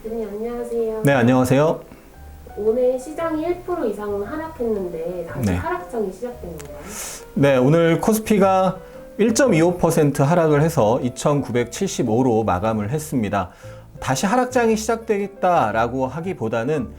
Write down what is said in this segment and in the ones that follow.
대표님 안녕하세요. 네, 안녕하세요. 오늘 시장이 1% 이상 하락했는데 다시 네. 하락장이 시작된 건가요? 네, 오늘 코스피가 1.25% 하락을 해서 2,975로 마감을 했습니다. 다시 하락장이 시작되겠다라고 하기보다는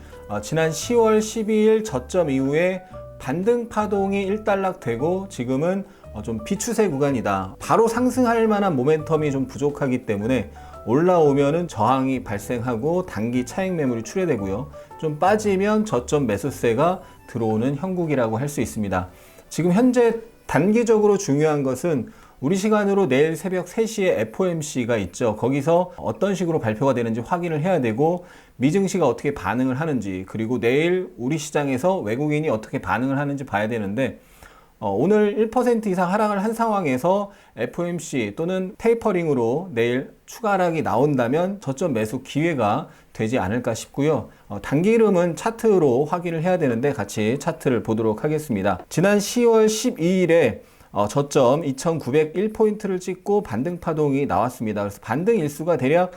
지난 10월 12일 저점 이후에 반등 파동이 일단락되고 지금은 좀 비추세 구간이다. 바로 상승할 만한 모멘텀이 좀 부족하기 때문에 올라오면은 저항이 발생하고 단기 차익 매물이 출회되고요. 좀 빠지면 저점 매수세가 들어오는 형국이라고 할 수 있습니다. 지금 현재 단기적으로 중요한 것은 우리 시간으로 내일 새벽 3시에 FOMC가 있죠. 거기서 어떤 식으로 발표가 되는지 확인을 해야 되고 미증시가 어떻게 반응을 하는지 그리고 내일 우리 시장에서 외국인이 어떻게 반응을 하는지 봐야 되는데 오늘 1% 이상 하락을 한 상황에서 FOMC 또는 테이퍼링으로 내일 추가 하락이 나온다면 저점 매수 기회가 되지 않을까 싶고요. 단기 흐름은 차트로 확인을 해야 되는데 같이 차트를 보도록 하겠습니다. 지난 10월 12일에 저점 2901포인트를 찍고 반등 파동이 나왔습니다. 그래서 반등 일수가 대략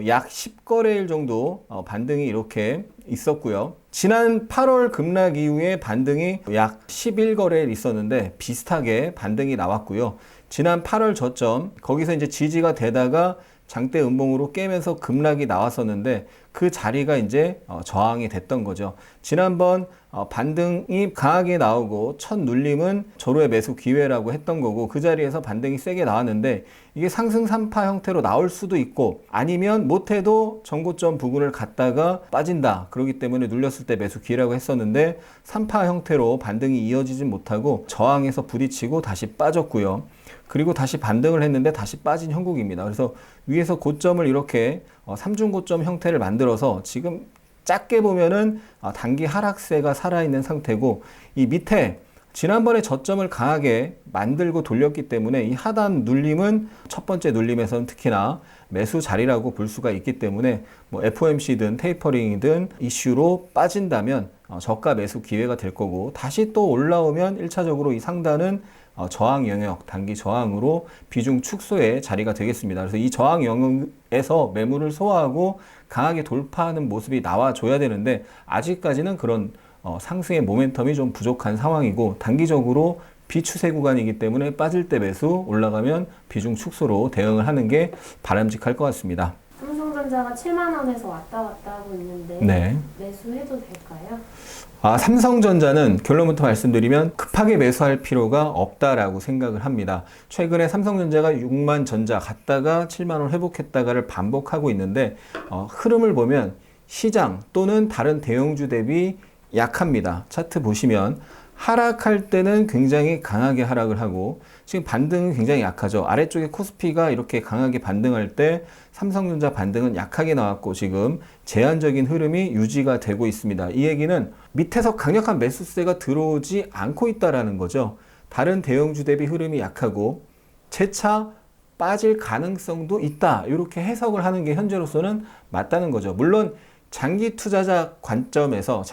약 10거래일 정도 반등이 이렇게 있었고요. 지난 8월 급락 이후에 반등이 약 11거래일 있었는데 비슷하게 반등이 나왔고요. 지난 8월 저점 거기서 이제 지지가 되다가 장대 음봉으로 깨면서 급락이 나왔었는데 그 자리가 이제 저항이 됐던 거죠. 지난번 반등이 강하게 나오고 첫 눌림은 절호의 매수 기회라고 했던 거고 그 자리에서 반등이 세게 나왔는데 이게 상승 3파 형태로 나올 수도 있고 아니면 못해도 전고점 부근을 갔다가 빠진다. 그렇기 때문에 눌렸을 때 매수 기회라고 했었는데 3파 형태로 반등이 이어지진 못하고 저항에서 부딪히고 다시 빠졌고요. 그리고 다시 반등을 했는데 다시 빠진 형국입니다. 그래서 위에서 고점을 이렇게 삼중 고점 형태를 만들어서 지금 작게 보면은 단기 하락세가 살아있는 상태고 이 밑에 지난번에 저점을 강하게 만들고 돌렸기 때문에 이 하단 눌림은 첫 번째 눌림에서는 특히나 매수 자리라고 볼 수가 있기 때문에 뭐 FOMC든 테이퍼링이든 이슈로 빠진다면 저가 매수 기회가 될 거고 다시 또 올라오면 1차적으로 이 상단은 저항 영역, 단기 저항으로 비중 축소의 자리가 되겠습니다. 그래서 이 저항 영역에서 매물을 소화하고 강하게 돌파하는 모습이 나와줘야 되는데 아직까지는 그런 상승의 모멘텀이 좀 부족한 상황이고 단기적으로 비추세 구간이기 때문에 빠질 때 매수, 올라가면 비중 축소로 대응을 하는 게 바람직할 것 같습니다. 삼성전자가 7만 원에서 왔다 갔다 하고 있는데 네. 매수해도 될까요? 삼성전자는 결론부터 말씀드리면 급하게 매수할 필요가 없다라고 생각을 합니다. 최근에 삼성전자가 6만 전자 갔다가 7만 원 회복했다가를 반복하고 있는데 흐름을 보면 시장 또는 다른 대형주 대비 약합니다. 차트 보시면 하락할 때는 굉장히 강하게 하락을 하고 지금 반등은 굉장히 약하죠. 아래쪽에 코스피가 이렇게 강하게 반등할 때 삼성전자 반등은 약하게 나왔고 지금 제한적인 흐름이 유지가 되고 있습니다. 이 얘기는 밑에서 강력한 매수세가 들어오지 않고 있다라는 거죠. 다른 대형주 대비 흐름이 약하고 재차 빠질 가능성도 있다. 이렇게 해석을 하는 게 현재로서는 맞다는 거죠. 물론 장기 투자 관점에서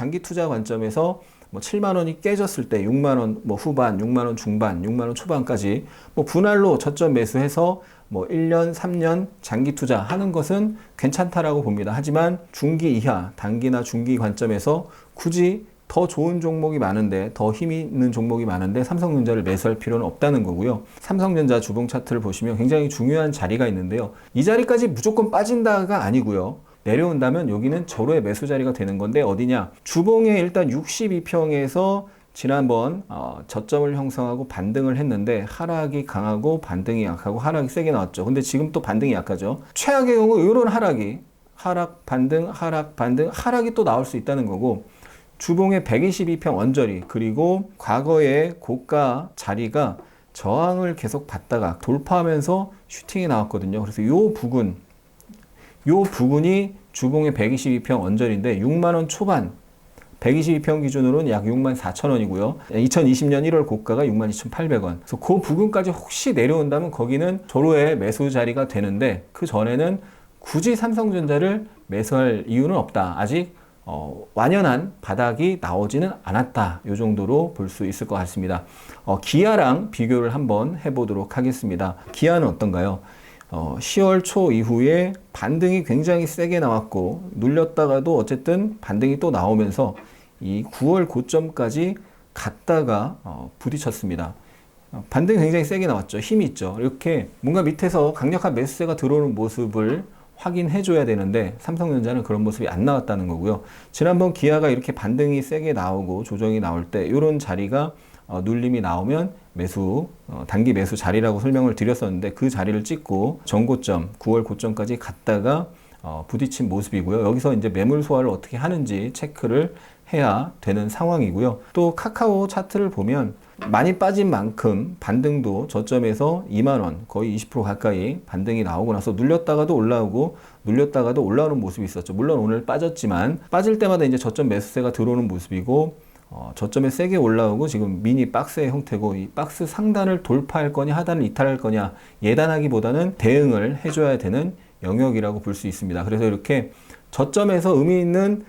뭐 7만 원이 깨졌을 때 6만 원 뭐 후반, 6만 원 중반, 6만 원 초반까지 뭐 분할로 저점 매수해서 뭐 1년, 3년 장기 투자하는 것은 괜찮다라고 봅니다. 하지만 중기 이하, 단기나 중기 관점에서 굳이 더 좋은 종목이 많은데 더 힘이 있는 종목이 많은데 삼성전자를 매수할 필요는 없다는 거고요. 삼성전자 주봉 차트를 보시면 굉장히 중요한 자리가 있는데요. 이 자리까지 무조건 빠진다가 아니고요. 내려온다면 여기는 절호의 매수 자리가 되는 건데 어디냐? 주봉에 일단 62평에서 지난번 저점을 형성하고 반등을 했는데 하락이 강하고 반등이 약하고 하락이 세게 나왔죠. 근데 지금 또 반등이 약하죠. 최악의 경우 이런 하락이 하락 반등 하락 반등 하락이 또 나올 수 있다는 거고 주봉의 122평 언저리 그리고 과거의 고가 자리가 저항을 계속 받다가 돌파하면서 슈팅이 나왔거든요. 그래서 요 부근이 주봉의 122평 언저리인데 6만원 초반 122평 기준으로는 약 6만 4천 원이고요. 2020년 1월 고가가 6만 2,800원. 그래서 그 부근까지 혹시 내려온다면 거기는 절호의 매수 자리가 되는데 그 전에는 굳이 삼성전자를 매수할 이유는 없다. 아직 완연한 바닥이 나오지는 않았다. 이 정도로 볼 수 있을 것 같습니다. 기아랑 비교를 한번 해보도록 하겠습니다. 기아는 어떤가요? 10월 초 이후에 반등이 굉장히 세게 나왔고 눌렸다가도 어쨌든 반등이 또 나오면서 이 9월 고점까지 갔다가 부딪혔습니다. 반등이 굉장히 세게 나왔죠. 힘이 있죠. 이렇게 뭔가 밑에서 강력한 매수세가 들어오는 모습을 확인해 줘야 되는데 삼성전자는 그런 모습이 안 나왔다는 거고요. 지난번 기아가 이렇게 반등이 세게 나오고 조정이 나올 때 이런 자리가 눌림이 나오면 매수, 단기 매수 자리라고 설명을 드렸었는데 그 자리를 찍고 전고점, 9월 고점까지 갔다가 부딪힌 모습이고요. 여기서 이제 매물 소화를 어떻게 하는지 체크를 해야 되는 상황이고요. 또 카카오 차트를 보면 많이 빠진 만큼 반등도 저점에서 2만원, 거의 20% 가까이 반등이 나오고 나서 눌렸다가도 올라오고 눌렸다가도 올라오는 모습이 있었죠. 물론 오늘 빠졌지만 빠질 때마다 이제 저점 매수세가 들어오는 모습이고 저점에 세게 올라오고 지금 미니 박스의 형태고 이 박스 상단을 돌파할 거냐 하단을 이탈할 거냐 예단하기보다는 대응을 해줘야 되는 영역이라고 볼 수 있습니다. 그래서 이렇게 저점에서 의미 있는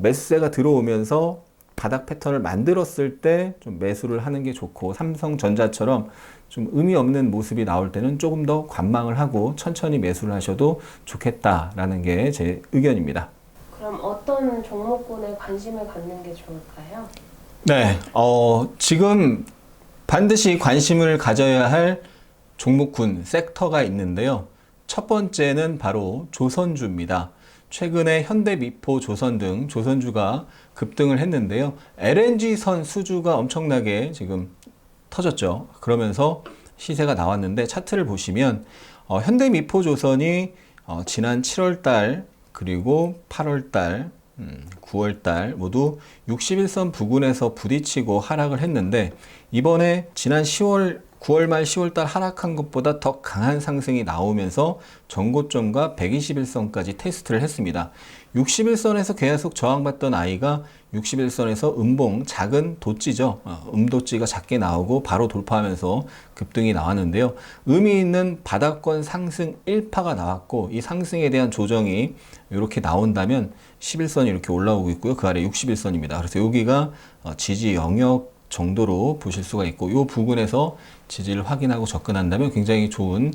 매수세가 들어오면서 바닥 패턴을 만들었을 때 좀 매수를 하는 게 좋고 삼성전자처럼 좀 의미 없는 모습이 나올 때는 조금 더 관망을 하고 천천히 매수를 하셔도 좋겠다라는 게 제 의견입니다. 그럼 어떤 종목군에 관심을 갖는 게 좋을까요? 네, 지금 반드시 관심을 가져야 할 종목군, 섹터가 있는데요. 첫 번째는 바로 조선주입니다. 최근에 현대미포, 조선 등 조선주가 급등을 했는데요. LNG선 수주가 엄청나게 지금 터졌죠. 그러면서 시세가 나왔는데 차트를 보시면 현대미포 조선이 지난 7월달 그리고 8월달 9월달 모두 61선 부근에서 부딪히고 하락을 했는데 이번에 지난 9월 말 10월달 하락한 것보다 더 강한 상승이 나오면서 전고점과 121선까지 테스트를 했습니다. 61선에서 계속 저항받던 아이가 61선에서 음봉, 작은 도찌죠. 음도찌가 작게 나오고 바로 돌파하면서 급등이 나왔는데요. 의미 있는 바닥권 상승 1파가 나왔고 이 상승에 대한 조정이 이렇게 나온다면 11선이 이렇게 올라오고 있고요. 그 아래 61선입니다. 그래서 여기가 지지 영역 정도로 보실 수가 있고 이 부근에서 지지를 확인하고 접근한다면 굉장히 좋은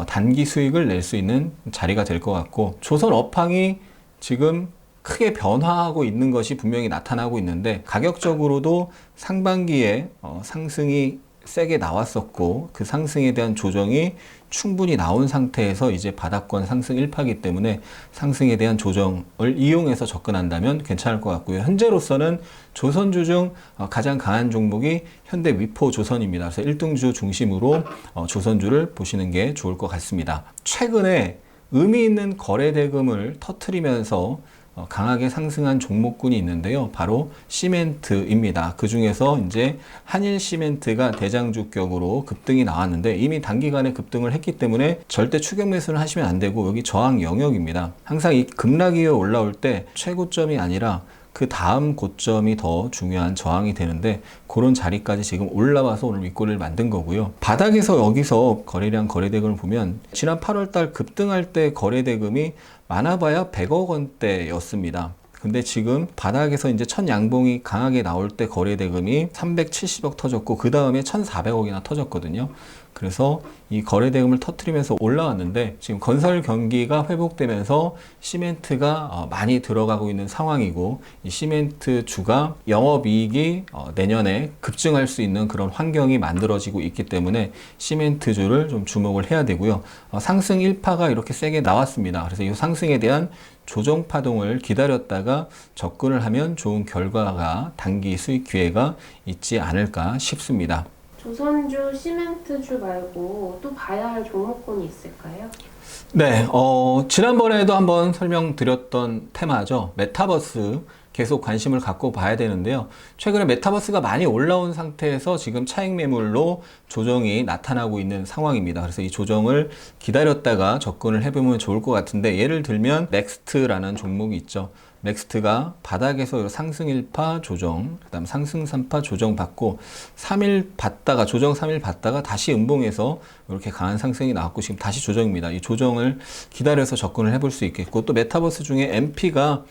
단기 수익을 낼 수 있는 자리가 될 것 같고 조선 업황이 지금 크게 변화하고 있는 것이 분명히 나타나고 있는데 가격적으로도 상반기에 상승이 세게 나왔었고 그 상승에 대한 조정이 충분히 나온 상태에서 이제 바닥권 상승 1파기 때문에 상승에 대한 조정을 이용해서 접근한다면 괜찮을 것 같고요. 현재로서는 조선주 중 가장 강한 종목이 현대위포조선입니다. 그래서 1등주 중심으로 조선주를 보시는 게 좋을 것 같습니다. 최근에 의미 있는 거래 대금을 터트리면서 강하게 상승한 종목군이 있는데요. 바로 시멘트입니다. 그 중에서 이제 한일 시멘트가 대장주격으로 급등이 나왔는데 이미 단기간에 급등을 했기 때문에 절대 추격 매수는 하시면 안 되고 여기 저항 영역입니다. 항상 이 급락이 올라올 때 최고점이 아니라 그 다음 고점이 더 중요한 저항이 되는데 그런 자리까지 지금 올라와서 오늘 윗꼬리를 만든 거고요. 바닥에서 여기서 거래량 거래대금을 보면 지난 8월달 급등할 때 거래대금이 많아봐야 100억 원대였습니다. 근데 지금 바닥에서 이제 첫 양봉이 강하게 나올 때 거래대금이 370억 터졌고 그 다음에 1,400억이나 터졌거든요. 그래서 이 거래대금을 터트리면서 올라왔는데 지금 건설 경기가 회복되면서 시멘트가 많이 들어가고 있는 상황이고 이 시멘트 주가 영업이익이 내년에 급증할 수 있는 그런 환경이 만들어지고 있기 때문에 시멘트주를 좀 주목을 해야 되고요. 상승 1파가 이렇게 세게 나왔습니다. 그래서 이 상승에 대한 조정 파동을 기다렸다가 접근을 하면 좋은 결과가 단기 수익 기회가 있지 않을까 싶습니다. 조선주, 시멘트주 말고 또 봐야 할 종목군이 있을까요? 네, 지난번에도 한번 설명드렸던 테마죠. 메타버스 계속 관심을 갖고 봐야 되는데요. 최근에 메타버스가 많이 올라온 상태에서 지금 차익 매물로 조정이 나타나고 있는 상황입니다. 그래서 이 조정을 기다렸다가 접근을 해보면 좋을 것 같은데 예를 들면 넥스트라는 종목이 있죠. 넥스트가 바닥에서 상승 1파 조정, 그 다음 상승 3파 조정 받고 3일 받다가 조정 3일 받다가 다시 음봉에서 이렇게 강한 상승이 나왔고 지금 다시 조정입니다. 이 조정을 기다려서 접근을 해볼 수 있겠고 또 메타버스 중에 MP가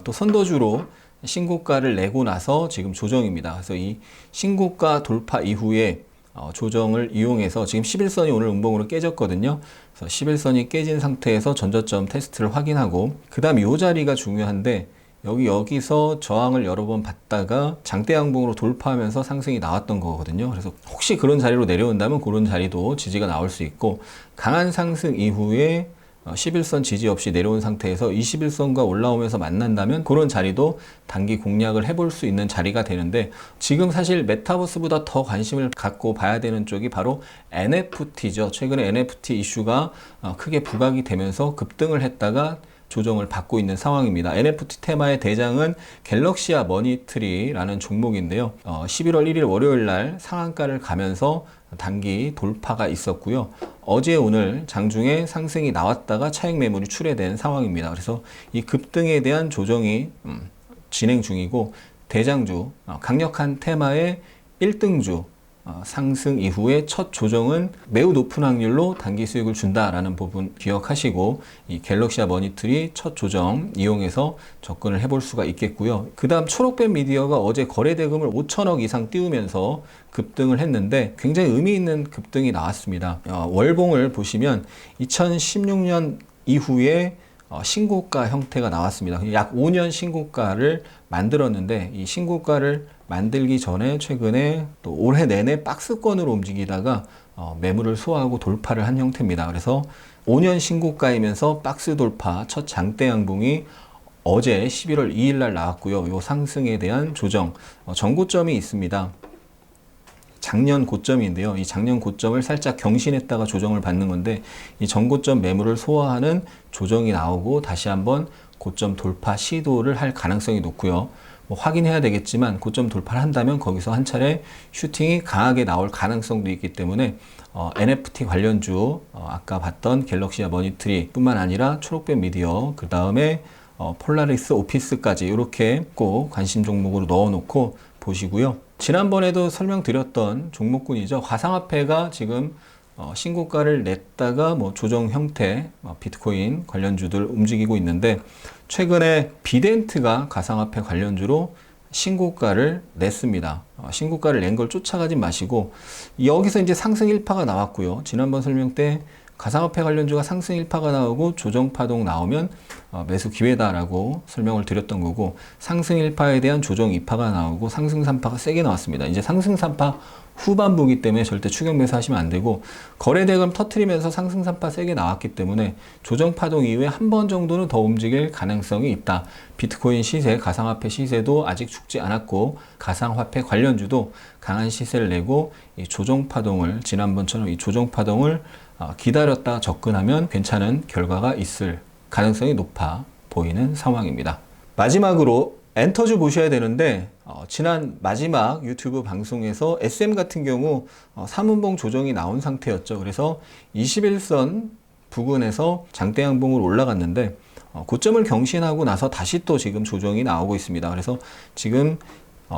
또 선도주로 신고가를 내고 나서 지금 조정입니다. 그래서 이 신고가 돌파 이후에 조정을 이용해서 지금 11선이 오늘 음봉으로 깨졌거든요. 그래서 11선이 깨진 상태에서 전저점 테스트를 확인하고 그 다음 이 자리가 중요한데 여기서 저항을 여러 번 받다가 장대 양봉으로 돌파하면서 상승이 나왔던 거거든요. 그래서 혹시 그런 자리로 내려온다면 그런 자리도 지지가 나올 수 있고 강한 상승 이후에 11선 지지 없이 내려온 상태에서 21선과 올라오면서 만난다면 그런 자리도 단기 공략을 해볼 수 있는 자리가 되는데 지금 사실 메타버스보다 더 관심을 갖고 봐야 되는 쪽이 바로 NFT죠. 최근에 NFT 이슈가 크게 부각이 되면서 급등을 했다가 조정을 받고 있는 상황입니다. NFT 테마의 대장은 갤럭시아 머니트리라는 종목인데요. 11월 1일 월요일 날 상한가를 가면서 단기 돌파가 있었고요. 어제 오늘 장중에 상승이 나왔다가 차익 매물이 출회된 상황입니다. 그래서 이 급등에 대한 조정이 진행 중이고 대장주, 강력한 테마의 1등주 상승 이후에 첫 조정은 매우 높은 확률로 단기 수익을 준다라는 부분 기억하시고 이 갤럭시아 머니트리 첫 조정 이용해서 접근을 해볼 수가 있겠고요. 그 다음 초록빛 미디어가 어제 거래 대금을 5천억 이상 띄우면서 급등을 했는데 굉장히 의미 있는 급등이 나왔습니다. 월봉을 보시면 2016년 이후에 신고가 형태가 나왔습니다. 약 5년 신고가를 만들었는데 이 신고가를 만들기 전에 최근에 또 올해 내내 박스권으로 움직이다가 매물을 소화하고 돌파를 한 형태입니다. 그래서 5년 신고가이면서 박스 돌파 첫 장대 양봉이 어제 11월 2일 날 나왔고요. 이 상승에 대한 조정, 전고점이 있습니다. 작년 고점인데요. 이 작년 고점을 살짝 경신했다가 조정을 받는 건데 이 전고점 매물을 소화하는 조정이 나오고 다시 한번 고점 돌파 시도를 할 가능성이 높고요. 확인해야 되겠지만 고점 돌파를 한다면 거기서 한 차례 슈팅이 강하게 나올 가능성도 있기 때문에 NFT 관련주 아까 봤던 갤럭시아 머니트리 뿐만 아니라 초록빛 미디어 그 다음에 폴라리스 오피스까지 이렇게 꼭 관심 종목으로 넣어놓고 보시고요. 지난번에도 설명드렸던 종목군이죠. 가상화폐가 지금 신고가를 냈다가 조정 형태 비트코인 관련주들 움직이고 있는데 최근에 비덴트가 가상화폐 관련주로 신고가를 냈습니다. 신고가를 낸 걸 쫓아가지 마시고 여기서 이제 상승 1파가 나왔고요. 지난번 설명 때 가상화폐 관련주가 상승 1파가 나오고 조정 파동 나오면 매수 기회다라고 설명을 드렸던 거고 상승 1파에 대한 조정 2파가 나오고 상승 3파가 세게 나왔습니다. 이제 상승 3파 후반부기 때문에 절대 추격 매수하시면 안 되고 거래 대금 터트리면서 상승 3파 세게 나왔기 때문에 조정 파동 이후에 한 번 정도는 더 움직일 가능성이 있다. 비트코인 시세, 가상화폐 시세도 아직 죽지 않았고 가상화폐 관련주도 강한 시세를 내고 이 조정 파동을 지난번처럼 이 조정 파동을 기다렸다 접근하면 괜찮은 결과가 있을 가능성이 높아 보이는 상황입니다. 마지막으로 엔터주 보셔야 되는데 지난 마지막 유튜브 방송에서 SM 같은 경우 3분봉 조정이 나온 상태였죠. 그래서 21선 부근에서 장대 양봉으로 올라갔는데 고점을 경신하고 나서 다시 또 지금 조정이 나오고 있습니다. 그래서 지금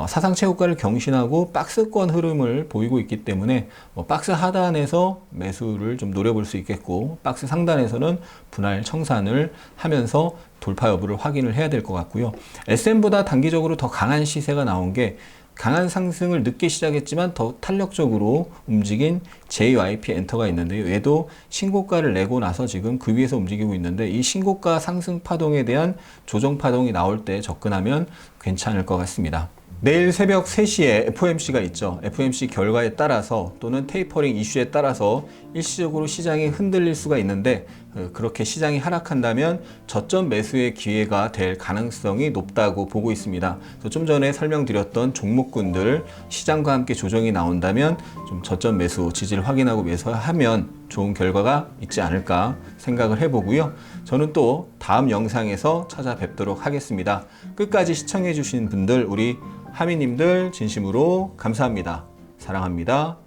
사상 최고가를 경신하고 박스권 흐름을 보이고 있기 때문에 박스 하단에서 매수를 좀 노려볼 수 있겠고 박스 상단에서는 분할 청산을 하면서 돌파 여부를 확인을 해야 될 것 같고요. SM보다 단기적으로 더 강한 시세가 나온 게 강한 상승을 늦게 시작했지만 더 탄력적으로 움직인 JYP 엔터가 있는데요. 얘도 신고가를 내고 나서 지금 그 위에서 움직이고 있는데 이 신고가 상승 파동에 대한 조정 파동이 나올 때 접근하면 괜찮을 것 같습니다. 내일 새벽 3시에 FOMC가 있죠. FOMC 결과에 따라서 또는 테이퍼링 이슈에 따라서 일시적으로 시장이 흔들릴 수가 있는데 그렇게 시장이 하락한다면 저점 매수의 기회가 될 가능성이 높다고 보고 있습니다. 그래서 좀 전에 설명드렸던 종목군들 시장과 함께 조정이 나온다면 좀 저점 매수 지지를 확인하고 매수하면 좋은 결과가 있지 않을까 생각을 해보고요. 저는 또 다음 영상에서 찾아뵙도록 하겠습니다. 끝까지 시청해 주신 분들 우리 하미님들 진심으로 감사합니다. 사랑합니다.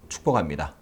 축복합니다.